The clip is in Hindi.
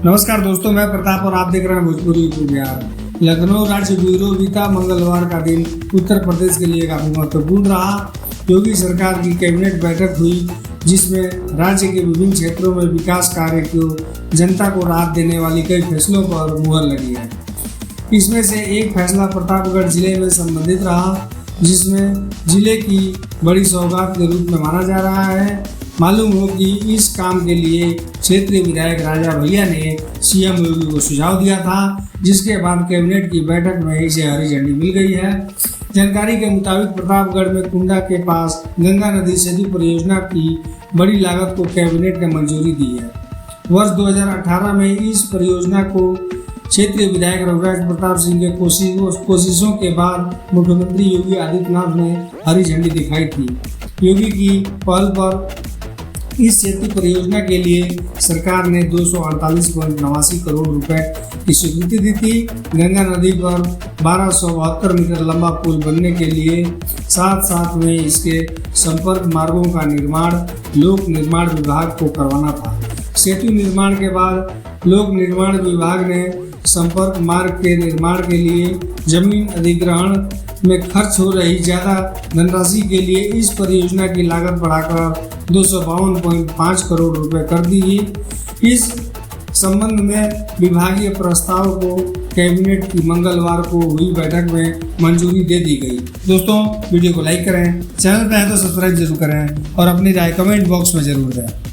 नमस्कार दोस्तों, मैं प्रताप और आप देख रहे हैं भोजपुरी यूट्यूब बिहार। लखनऊ राज्य ब्यूरो बीता मंगलवार का दिन उत्तर प्रदेश के लिए काफी महत्वपूर्ण रहा। योगी सरकार की कैबिनेट बैठक हुई जिसमें राज्य के विभिन्न क्षेत्रों में विकास कार्य को जनता को राहत देने वाली कई फैसलों पर मुहर लगी है। इसमें से एक फैसला प्रतापगढ़ जिले में संबंधित रहा, जिसमें जिले की बड़ी सौगात के रूप में माना जा रहा है। मालूम हो कि इस काम के लिए क्षेत्रीय विधायक राजा भैया ने सीएम योगी को सुझाव दिया था, जिसके बाद कैबिनेट की बैठक में इसे हरी झंडी मिल गई है। जानकारी के मुताबिक प्रतापगढ़ में कुंडा के पास गंगा नदी सेतु परियोजना की बड़ी लागत को कैबिनेट ने मंजूरी दी है। वर्ष 2018 में इस परियोजना को क्षेत्रीय विधायक रघुराज प्रताप सिंह के कोशिशों के बाद मुख्यमंत्री योगी आदित्यनाथ ने हरी झंडी दिखाई थी। योगी की पहल पर इस सेतु परियोजना के लिए सरकार ने 248.89 करोड़ रुपए की स्वीकृति दी थी। गंगा नदी पर 1272 मीटर लंबा पुल बनने के लिए साथ में इसके संपर्क मार्गों का निर्माण लोक निर्माण विभाग को करवाना था। सेतु निर्माण के बाद लोक निर्माण विभाग ने संपर्क मार्ग के निर्माण के लिए जमीन अधिग्रहण में खर्च हो रही ज़्यादा धनराशि के लिए इस परियोजना की लागत बढ़ाकर 252.5 करोड़ रुपए कर दी। इस संबंध में विभागीय प्रस्ताव को कैबिनेट की मंगलवार को हुई बैठक में मंजूरी दे दी गई। दोस्तों, वीडियो को लाइक करें, चैनल पर है तो सब्सक्राइब जरूर करें और अपनी राय कमेंट बॉक्स में जरूर दें।